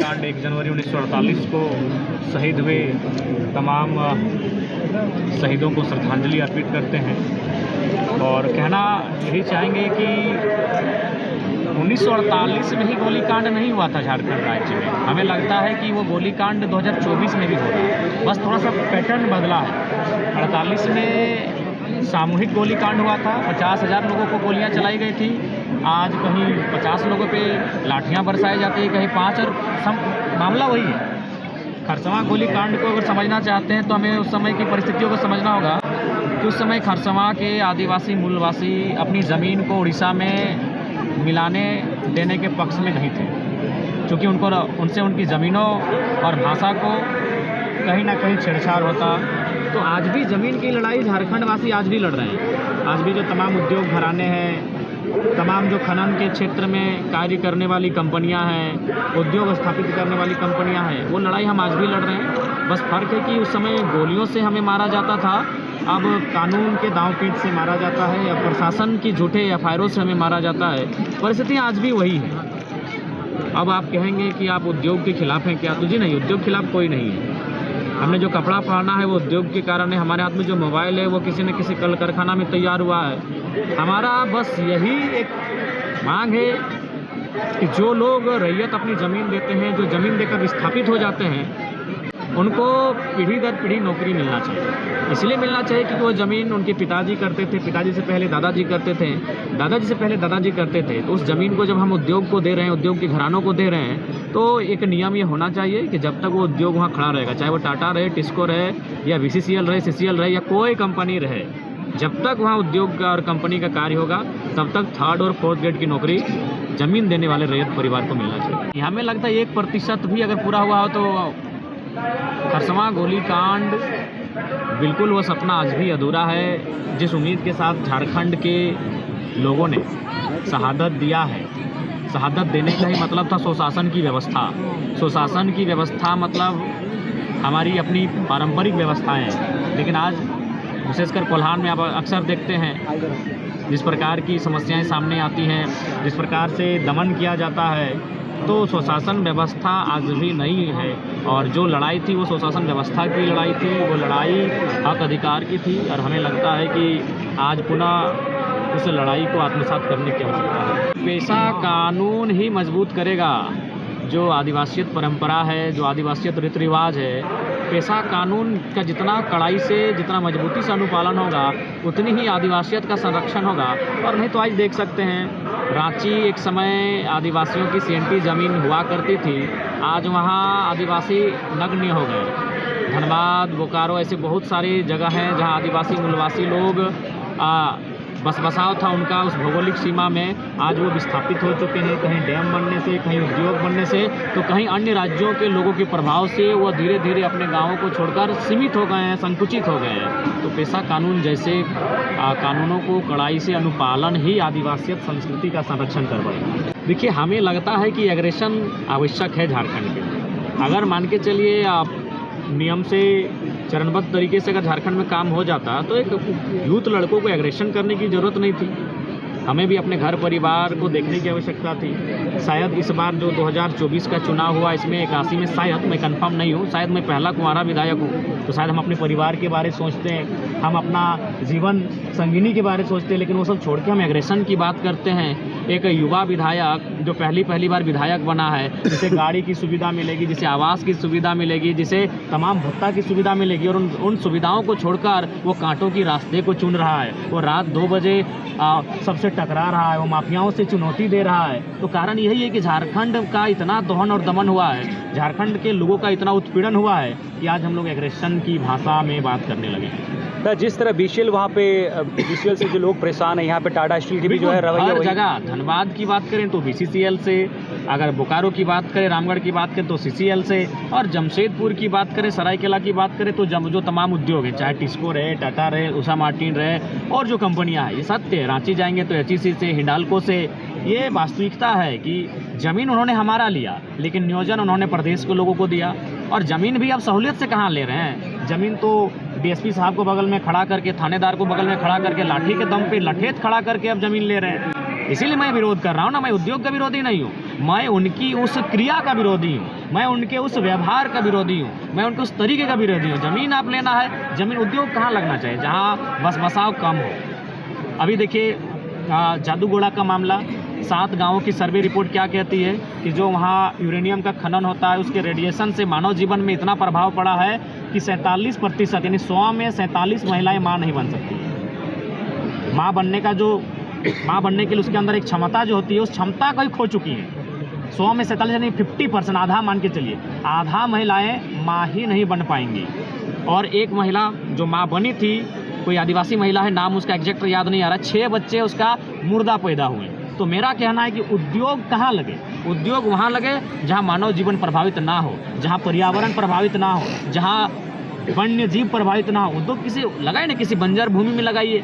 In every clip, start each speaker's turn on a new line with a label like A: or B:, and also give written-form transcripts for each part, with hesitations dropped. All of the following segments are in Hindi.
A: गोलीकांड 1 जनवरी 1948 को शहीद हुए तमाम शहीदों को श्रद्धांजलि अर्पित करते हैं और कहना यही चाहेंगे कि 1948 में ही गोलीकांड नहीं हुआ था झारखंड राज्य में। हमें लगता है कि वो गोलीकांड 2024 में भी होगा, बस थोड़ा सा पैटर्न बदला है। 48 में सामूहिक गोलीकांड हुआ था, 50,000 लोगों को गोलियां चलाई गई थी। आज कहीं 50 लोगों पे लाठियां बरसाई जाती है, कहीं 5 और मामला वही है। खरसवां गोलीकांड को अगर समझना चाहते हैं तो हमें उस समय की परिस्थितियों को समझना होगा कि उस समय खरसवां के आदिवासी मूलवासी अपनी ज़मीन को उड़ीसा में मिलाने देने के पक्ष में नहीं थे, क्योंकि उनसे उनकी ज़मीनों और भाषा को कहीं ना कहीं छेड़छाड़ होता। तो आज भी ज़मीन की लड़ाई झारखंडवासी आज भी लड़ रहे हैं। आज भी जो तमाम उद्योग घराने हैं, तमाम जो खनन के क्षेत्र में कार्य करने वाली कंपनियां हैं, उद्योग स्थापित करने वाली कंपनियां हैं, वो लड़ाई हम आज भी लड़ रहे हैं। बस फ़र्क है कि उस समय गोलियों से हमें मारा जाता था, अब कानून के दांव पेच से मारा जाता है या प्रशासन की झूठे एफआईआरों से हमें मारा जाता है। परिस्थितियाँ आज भी वही है। अब आप कहेंगे कि आप उद्योग के खिलाफ हैं क्या? तो जी नहीं, उद्योग के खिलाफ कोई नहीं है। हमने जो कपड़ा पहना है वो उद्योग के कारण है, हमारे हाथ में जो मोबाइल है वो किसी न किसी कल कारखाना में तैयार हुआ है। हमारा बस यही एक मांग है कि जो लोग रैयत अपनी ज़मीन देते हैं, जो ज़मीन देकर विस्थापित हो जाते हैं, उनको पीढ़ी दर पीढ़ी नौकरी मिलना चाहिए। इसलिए मिलना चाहिए कि वो ज़मीन उनके पिताजी करते थे, पिताजी से पहले दादाजी करते थे, दादाजी से पहले दादाजी करते थे। तो उस ज़मीन को जब हम उद्योग को दे रहे हैं, उद्योग के घरानों को दे रहे हैं, तो एक नियम ये होना चाहिए कि जब तक वो उद्योग वहाँ खड़ा रहेगा, चाहे वो टाटा रहे, टिस्को रहे या BCCL रहे, CCL रहे या कोई कंपनी रहे, जब तक वहाँ उद्योग का और कंपनी का कार्य होगा, तब तक 3rd और 4th ग्रेड की नौकरी ज़मीन देने वाले रैयत परिवार को मिलना चाहिए। हमें लगता है 1% भी अगर पूरा हुआ हो तो खरसवां गोलीकांड बिल्कुल वो सपना आज भी अधूरा है जिस उम्मीद के साथ झारखंड के लोगों ने शहादत दिया है। शहादत देने का ही मतलब था सुशासन की व्यवस्था। सुशासन की व्यवस्था मतलब हमारी अपनी पारंपरिक व्यवस्थाएं हैं, लेकिन आज विशेषकर कोल्हान में आप अक्सर देखते हैं जिस प्रकार की समस्याएं सामने आती हैं, जिस प्रकार से दमन किया जाता है, तो सुशासन व्यवस्था आज भी नहीं है। और जो लड़ाई थी वो सुशासन व्यवस्था की लड़ाई थी, वो लड़ाई हक अधिकार की थी और हमें लगता है कि आज पुनः उस लड़ाई को आत्मसात करने की आवश्यकता है। पेशा कानून ही मजबूत करेगा जो आदिवासियत परंपरा है, जो आदिवासियत रीति रिवाज है। पेशा कानून का जितना कड़ाई से, जितना मजबूती से अनुपालन होगा, उतनी ही आदिवासियत का संरक्षण होगा। और नहीं तो आज देख सकते हैं रांची एक समय आदिवासियों की CNT ज़मीन हुआ करती थी, आज वहाँ आदिवासी नग्न हो गए। धनबाद, बोकारो ऐसे बहुत सारी जगह हैं जहाँ आदिवासी मूलवासी लोग बस बसाव था उनका उस भौगोलिक सीमा में, आज वो विस्थापित हो चुके हैं। कहीं डैम बनने से, कहीं उद्योग बनने से, तो कहीं अन्य राज्यों के लोगों के प्रभाव से वो धीरे धीरे अपने गांवों को छोड़कर सीमित हो गए हैं, संकुचित हो गए हैं। तो पेशा कानून जैसे कानूनों को कड़ाई से अनुपालन ही आदिवासियत संस्कृति का संरक्षण कर पाएगा। देखिए, हमें लगता है कि एग्रेशन आवश्यक है झारखंड के। अगर मान के चलिए आप नियम से चरणबद्ध तरीके से अगर झारखंड में काम हो जाता तो एक यूथ लड़कों को एग्रेशन करने की ज़रूरत नहीं थी। हमें भी अपने घर परिवार को देखने की आवश्यकता थी। शायद इस बार जो 2024 का चुनाव हुआ, इसमें 81 में शायद, मैं कंफर्म नहीं हूँ, शायद मैं पहला कुंवारा विधायक हूँ, तो शायद हम अपने परिवार के बारे सोचते हैं, हम अपना जीवन संगिनी के बारे सोचते हैं, लेकिन वो सब छोड़ के हम एग्रेशन की बात करते हैं। एक युवा विधायक जो पहली बार विधायक बना है, जिसे गाड़ी की सुविधा मिलेगी, जिसे आवास की सुविधा मिलेगी, जिसे तमाम भत्ता की सुविधा मिलेगी, और उन सुविधाओं को छोड़कर वो कांटों की रास्ते को चुन रहा है। वो रात 2 बजे सबसे टकरा रहा है, वो माफियाओं से चुनौती दे रहा है। तो कारण यही है कि झारखंड का इतना दोहन और दमन हुआ है, झारखंड के लोगों का इतना उत्पीड़न हुआ है कि आज हम लोग एग्रेशन की भाषा में बात करने लगे।
B: तो जिस तरह BCL वहाँ पे BCL से जो लोग परेशान हैं, यहाँ पे टाटा स्टील की भी जो है रवैया,
A: हर जगह धनबाद की बात करें तो BCCL से, अगर बोकारो की बात करें, रामगढ़ की बात करें तो CCL से, और जमशेदपुर की बात करें, सरायकेला की बात करें तो जो तमाम उद्योग हैं, चाहे टिस्को रहे, टाटा रहे, उषा मार्टिन रहे और जो कंपनियां हैं, ये सत्य है। रांची जाएंगे तो HEC से, हिंडाल्को से। ये वास्तविकता है कि ज़मीन उन्होंने हमारा लिया, लेकिन नियोजन उन्होंने प्रदेश के लोगों को दिया। और ज़मीन भी अब सहूलियत से कहाँ ले रहे हैं, ज़मीन तो DSP साहब को बगल में खड़ा करके, थानेदार को बगल में खड़ा करके, लाठी के दम पे लठेत खड़ा करके अब ज़मीन ले रहे हैं। इसीलिए मैं विरोध कर रहा हूँ ना, मैं उद्योग का विरोधी नहीं हूँ, मैं उनकी उस क्रिया का विरोधी हूँ, मैं उनके उस व्यवहार का विरोधी हूँ, मैं उनके उस तरीके का विरोधी हूँ। ज़मीन आप लेना है, ज़मीन उद्योग कहाँ लगना चाहिए, जहाँ बस बसाव कम हो। अभी देखिए जादूगोड़ा का मामला, 7 गांवों की सर्वे रिपोर्ट क्या कहती है कि जो वहाँ यूरेनियम का खनन होता है उसके रेडिएशन से मानव जीवन में इतना प्रभाव पड़ा है कि 47% यानी 100 में 47 महिलाएं माँ नहीं बन सकती। माँ बनने के लिए उसके अंदर एक क्षमता जो होती है उस क्षमता को ही खो चुकी है। 100 में 47 यानी 50%, आधा मान के चलिए, आधा महिलाएं माँ ही नहीं बन पाएंगी। और एक महिला जो माँ बनी थी, कोई आदिवासी महिला है, नाम उसका एग्जैक्ट याद नहीं आ रहा, 6 बच्चे उसका मुर्दा पैदा हुए। तो मेरा कहना है कि उद्योग कहाँ लगे, उद्योग वहाँ लगे जहाँ मानव जीवन प्रभावित ना हो, जहाँ पर्यावरण प्रभावित ना हो, जहाँ वन्य जीव प्रभावित ना हो। उद्योग किसी लगाए ना, किसी बंजर भूमि में लगाइए।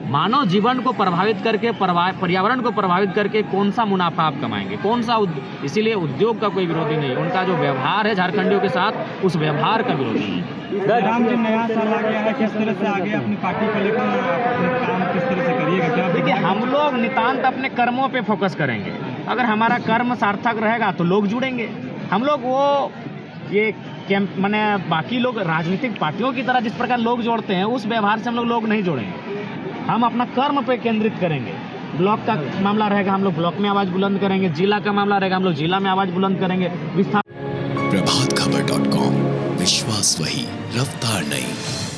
A: मानव जीवन को प्रभावित करके, पर्यावरण को प्रभावित करके कौन सा मुनाफा आप कमाएंगे, कौन सा इसीलिए उद्योग का कोई विरोधी नहीं, उनका जो व्यवहार है झारखंडियों के साथ उस व्यवहार का विरोधी है।
C: राम जी, नया साल आ गया है, किस तरह से आगे अपनी पार्टी को लेकर अपने काम किस तरह से करिएगा, क्या
A: देखिए हम लोग नितांत अपने कर्मों पे फोकस करेंगे। अगर हमारा कर्म सार्थक रहेगा तो लोग जुड़ेंगे। हम लोग वो ये कैंप माने बाकी लोग राजनीतिक पार्टियों की तरह जिस प्रकार लोग जोड़ते हैं उस व्यवहार से हम लोग नहीं जोड़ेंगे। हम अपना कर्म पे केंद्रित करेंगे। ब्लॉक का मामला रहेगा, हम लोग ब्लॉक में आवाज़ बुलंद करेंगे। जिला का मामला रहेगा, हम लोग जिला में आवाज़ बुलंद करेंगे।
D: प्रभातखबर.com, विश्वास वही, रफ्तार नहीं।